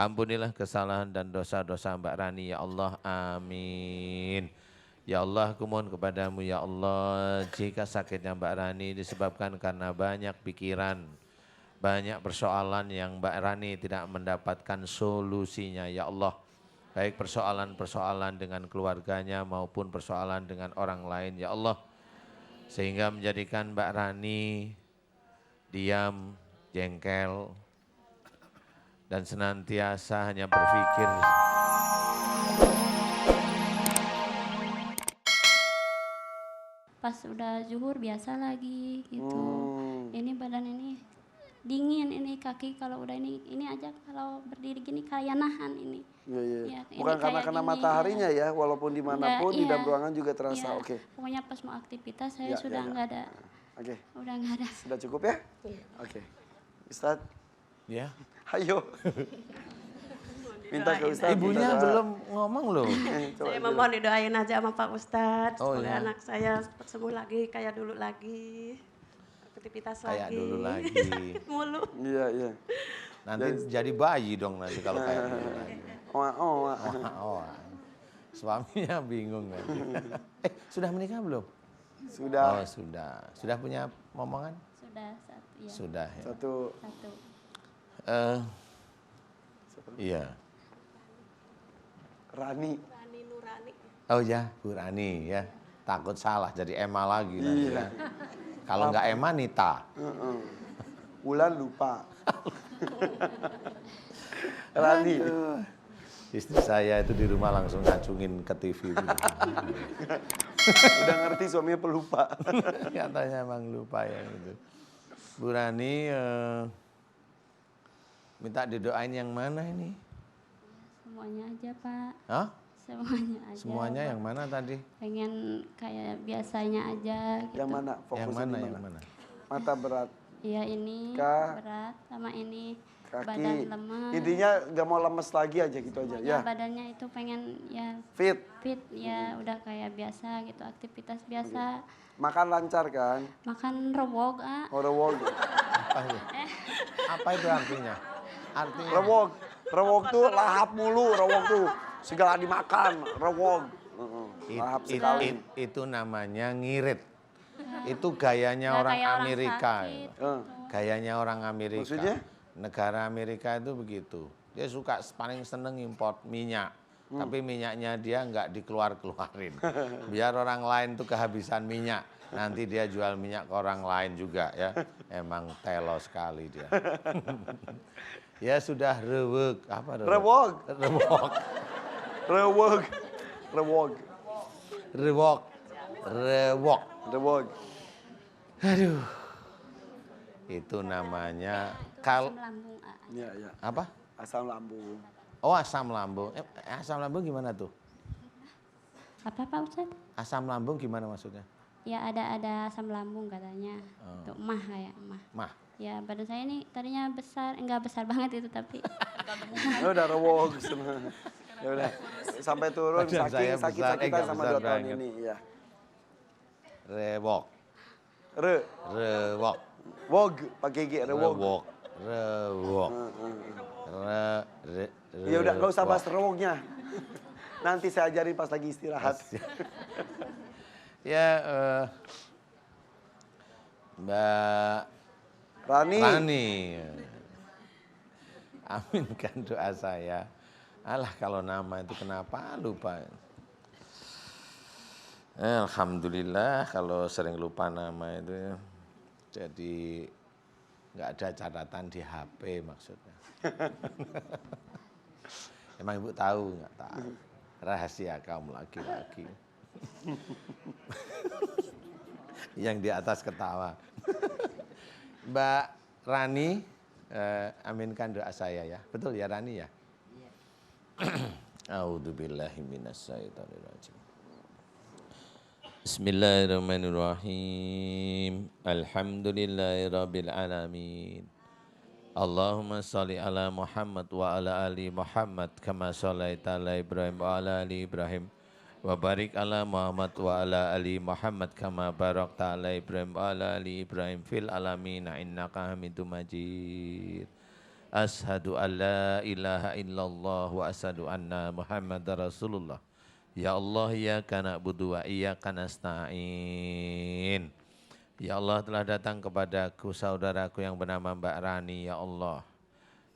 Ampunilah kesalahan dan dosa-dosa Mbak Rani ya Allah, amin. Ya Allah, kumohon kepadamu ya Allah, jika sakitnya Mbak Rani disebabkan karena banyak pikiran, banyak persoalan yang Mbak Rani tidak mendapatkan solusinya ya Allah. Baik persoalan-persoalan dengan keluarganya maupun persoalan dengan orang lain ya Allah. Sehingga menjadikan Mbak Rani diam, jengkel, dan senantiasa hanya berpikir pas udah zuhur biasa lagi gitu. Ini badan ini dingin, ini kaki kalau udah ini aja kalau berdiri gini kayak nahan ini. Iya. Ya, Bukan karena kena gini, mataharinya ya, walaupun dimanapun di dalam iya, ruangan juga terasa. iya. Oke. Pokoknya pas mau aktivitas saya Ya, sudah nggak ada. Oke. Udah nggak ada. Sudah cukup ya? Iya. Oke. Ustadz, ya. ayo. Minta ke Ustadz. Ibunya minta doa. belum ngomong loh. Coba Saya dulu. memohon didoain aja sama Pak Ustadz, Oh, semoga iya. anak saya cepat sembuh lagi, kayak dulu lagi, aktivitas Kayak lagi. dulu lagi. Sakit mulu. Iya. Nanti jadi bayi dong nanti kalau kayak dulu lagi. Oh. Oh, suaminya bingung nanti. Sudah menikah belum? Sudah. Oh, sudah. Sudah punya momongan? Sudah satu ya. Sudah ya. Satu. Iya. Rani. Rani Nurani. Oh ya, Bu Rani ya. Takut salah jadi Emma lagi nanti Iya. ya. Kalau nggak Emma, Nita. Bulan lupa. Rani. Istri saya itu di rumah langsung ngacungin ke TV. Udah ngerti suaminya pelupa. Katanya emang lupa ya gitu. Bu Rani minta didoain yang mana ini? Semuanya aja Pak. Hah? Semuanya aja. Semuanya yang mana tadi? Pengen kayak biasanya aja gitu. Yang mana? Fokusnya Yang mana? di Yang mana? Mata berat. Iya ini Ka- berat sama ini Kaki. badan lemes. Intinya gak mau lemes lagi aja gitu aja. Pokoknya Ya. badannya itu pengen ya Fit. fit ya udah kayak biasa gitu aktivitas biasa. Makan lancar kan? Makan rewog Rewog. Apa itu? Apa itu artinya? Artinya Rewog tuh lahap mulu. Rewog tuh segala dimakan. Rewog. Lahap sekali. itu namanya ngirit. Itu gayanya Nggak orang kayak orang Amerika. sakit. Gayanya orang Amerika. Maksudnya? Negara Amerika itu begitu. Dia suka paling seneng import minyak. Tapi minyaknya dia nggak dikeluarin. Biar orang lain tuh kehabisan minyak. Nanti dia jual minyak ke orang lain juga ya. Emang telo sekali dia. Ya sudah reweg. Apa Rewog. Rewog. Rewog. Rewog. Rewog. Rewog. Rewog. Aduh. Itu namanya Asam lambung Iya. apa? Asam lambung. Oh, asam lambung. Asam lambung gimana tuh? Apa Pak Ustadz? Asam lambung gimana maksudnya? Ya ada asam lambung katanya. Tuh emah kayak emah. Mah. Ya badan saya ini tadinya besar, enggak besar banget itu tapi Udah rewog. Ya udah. Sampai turun Badan saya besar, sakit-sakitan nggak sama besar 2 tahun banget. ini. Ya. Rewok. Rewok. Wog pakai G. Rewog. Rewok. Rewok. Ya udah nggak usah bahas rewognya. Nanti saya ajarin pas lagi istirahat. Ya, Mbak Rani. Aminkan doa saya. Alah kalau nama itu kenapa lupa. Alhamdulillah kalau sering lupa nama itu ya. Jadi nggak ada catatan di HP maksudnya. Emang Ibu tahu nggak tahu? Rahasia kaum laki-laki. Yang di atas ketawa. Mbak Rani, aminkan doa saya ya. Betul ya Rani ya? A'udzubillahi minasyaitonirrajim. Bismillahirrahmanirrahim. Alhamdulillahirabbil alamin. Allahumma shalli ala Muhammad wa ala ali Muhammad kama shallaita ala Ibrahim wa ala ali Ibrahim wa barik ala Muhammad wa ala ali Muhammad kama barakta ala Ibrahim wa ala ali Ibrahim fil alamin innaka Hamidum Majid. Ashhadu an la ilaha illallah wa ashhadu anna Muhammadar Rasulullah. Ya Allah, iyyaka na'budu wa iyyaka nasta'in. Ya Allah, telah datang kepadaku saudaraku yang bernama Mbak Rani, ya Allah.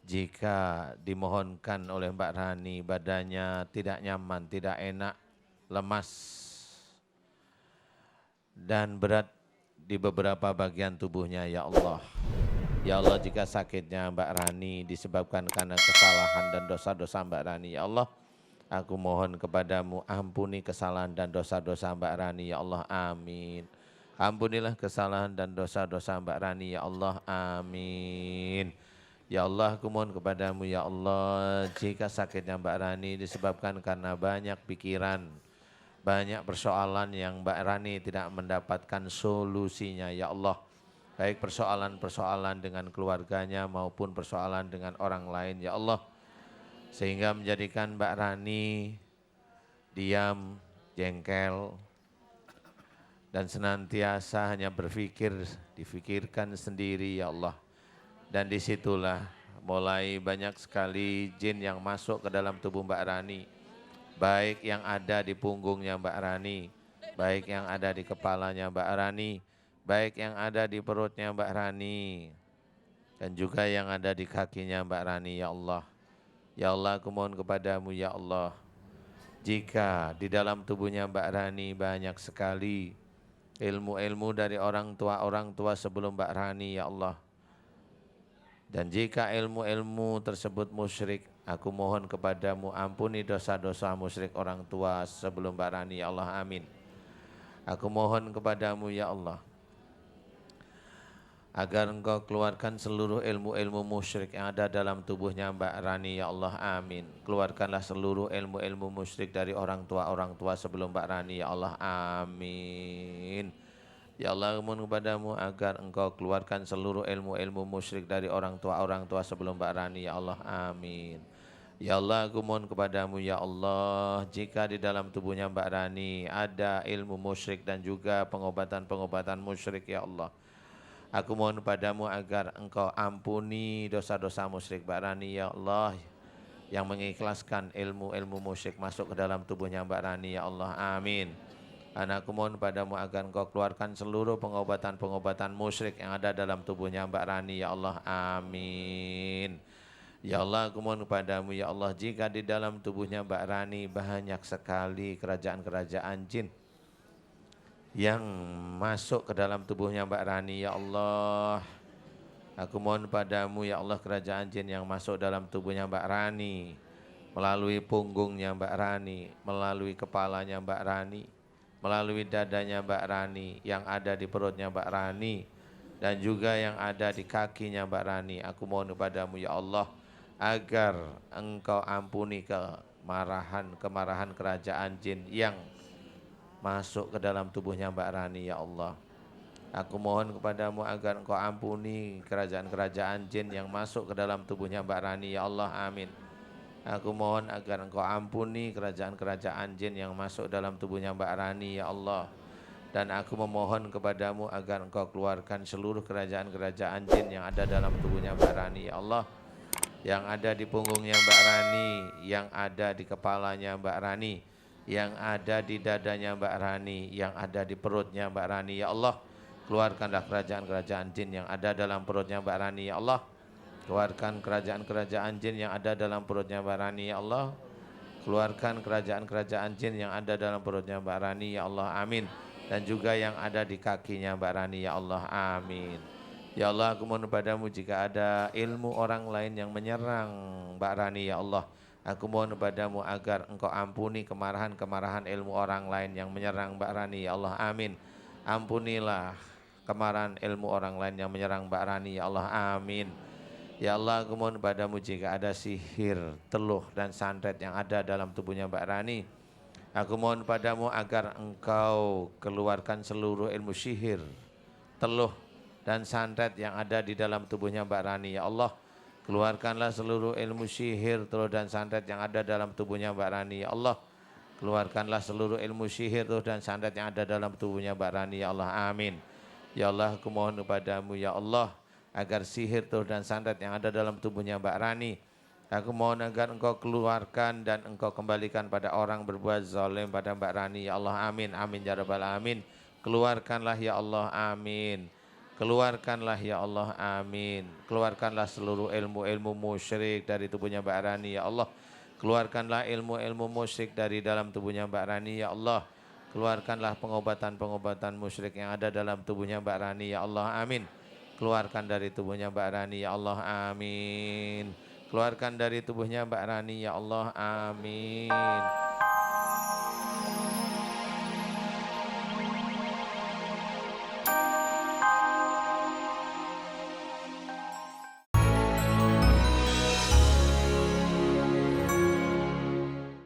Jika dimohonkan oleh Mbak Rani badannya tidak nyaman, tidak enak, lemas, dan berat di beberapa bagian tubuhnya, ya Allah. Ya Allah, jika sakitnya Mbak Rani disebabkan karena kesalahan dan dosa-dosa Mbak Rani, ya Allah, aku mohon kepadamu ampuni kesalahan dan dosa-dosa Mbak Rani, ya Allah, amin. Ampunilah kesalahan dan dosa-dosa Mbak Rani, ya Allah, amin. Ya Allah, aku mohon kepadamu, ya Allah, jika sakitnya Mbak Rani disebabkan karena banyak pikiran, banyak persoalan yang Mbak Rani tidak mendapatkan solusinya, ya Allah. Baik persoalan-persoalan dengan keluarganya maupun persoalan dengan orang lain, ya Allah. Sehingga menjadikan Mbak Rani diam, jengkel, dan senantiasa hanya difikirkan sendiri, ya Allah. Dan disitulah mulai banyak sekali jin yang masuk ke dalam tubuh Mbak Rani. Baik yang ada di punggungnya Mbak Rani, baik yang ada di kepalanya Mbak Rani, baik yang ada di perutnya Mbak Rani, dan juga yang ada di kakinya Mbak Rani, ya Allah. Ya Allah, aku mohon kepadamu, ya Allah, jika di dalam tubuhnya Mbak Rani banyak sekali ilmu-ilmu dari orang tua sebelum Mbak Rani, ya Allah. Dan jika ilmu-ilmu tersebut musyrik, aku mohon kepadamu ampuni dosa-dosa musyrik orang tua sebelum Mbak Rani, ya Allah, amin. Aku mohon kepadamu, ya Allah, agar engkau keluarkan seluruh ilmu-ilmu musyrik yang ada dalam tubuhnya Mbak Rani, ya Allah, amin. Keluarkanlah seluruh ilmu-ilmu musyrik dari orang tua sebelum Mbak Rani, ya Allah, amin. Ya Allah, mohon kepadamu agar engkau keluarkan seluruh ilmu-ilmu musyrik dari orang tua sebelum Mbak Rani, ya Allah, amin. Ya Allah, aku mohon kepadamu, ya Allah, jika di dalam tubuhnya Mbak Rani ada ilmu musyrik dan juga pengobatan-pengobatan musyrik, ya Allah, aku mohon kepadamu agar engkau ampuni dosa-dosa musyrik Mbak Rani, ya Allah, yang mengikhlaskan ilmu-ilmu musyrik masuk ke dalam tubuhnya Mbak Rani, ya Allah, amin. Dan aku mohon padamu agar engkau keluarkan seluruh pengobatan-pengobatan musyrik yang ada dalam tubuhnya Mbak Rani, ya Allah, amin. Ya Allah, aku mohon kepadamu, ya Allah, jika di dalam tubuhnya Mbak Rani banyak sekali kerajaan-kerajaan jin yang masuk ke dalam tubuhnya Mbak Rani, ya Allah, aku mohon padamu, ya Allah, kerajaan jin yang masuk dalam tubuhnya Mbak Rani, melalui punggungnya Mbak Rani, melalui kepalanya Mbak Rani, melalui dadanya Mbak Rani, yang ada di perutnya Mbak Rani, dan juga yang ada di kakinya Mbak Rani. Aku mohon kepadamu, ya Allah, agar engkau ampuni kemarahan kerajaan jin yang masuk ke dalam tubuhnya Mbak Rani, ya Allah. Aku mohon kepadamu agar engkau ampuni kerajaan-kerajaan jin yang masuk ke dalam tubuhnya Mbak Rani, ya Allah, amin. Aku mohon agar engkau ampuni kerajaan-kerajaan jin yang masuk dalam tubuhnya Mbak Rani, ya Allah. Dan aku memohon kepadamu agar engkau keluarkan seluruh kerajaan-kerajaan jin yang ada dalam tubuhnya Mbak Rani, ya Allah. Yang ada di punggungnya Mbak Rani, yang ada di kepalanya Mbak Rani, yang ada di dadanya Mbak Rani, yang ada di perutnya Mbak Rani, ya Allah. Keluarkanlah kerajaan-kerajaan jin yang ada dalam perutnya Mbak Rani, ya Allah. Keluarkan kerajaan-kerajaan jin yang ada dalam perutnya Mbak Rani, ya Allah. Keluarkan kerajaan-kerajaan jin yang ada dalam perutnya Mbak Rani, ya Allah, amin. Dan juga yang ada di kakinya Mbak Rani, ya Allah, amin. Ya Allah, aku mohon padamu jika ada ilmu orang lain yang menyerang Mbak Rani, ya Allah, aku mohon padamu agar engkau ampuni kemarahan-kemarahan ilmu orang lain yang menyerang Mbak Rani, ya Allah, amin. Ampunilah kemarahan ilmu orang lain yang menyerang Mbak Rani, ya Allah, amin. Ya Allah, aku mohon padamu jika ada sihir, teluh, dan santet yang ada dalam tubuhnya Mbak Rani, aku mohon padamu agar engkau keluarkan seluruh ilmu sihir, teluh, dan santet yang ada di dalam tubuhnya Mbak Rani, ya Allah. Keluarkanlah seluruh ilmu sihir, teluh, dan santet yang ada dalam tubuhnya Mbak Rani, ya Allah. Keluarkanlah seluruh ilmu sihir, teluh, dan santet yang ada dalam tubuhnya Mbak Rani, ya Allah, amin. Ya Allah, aku mohon kepadamu, ya Allah, agar sihir, tuh dan santet yang ada dalam tubuhnya Mbak Rani. Aku mohon agar Engkau keluarkan dan Engkau kembalikan pada orang berbuat zalim pada Mbak Rani. Ya Allah, amin, amin, ya Rabbal Alamin. Keluarkanlah ya Allah, amin. Keluarkanlah ya Allah, amin. Keluarkanlah seluruh ilmu-ilmu musyrik dari tubuhnya Mbak Rani, ya Allah. Keluarkanlah ilmu-ilmu musyrik dari dalam tubuhnya Mbak Rani, ya Allah. Keluarkanlah pengobatan-pengobatan musyrik yang ada dalam tubuhnya Mbak Rani, ya Allah, amin. Keluarkan dari tubuhnya Mbak Rani, ya Allah, amin. Keluarkan dari tubuhnya Mbak Rani, ya Allah, amin.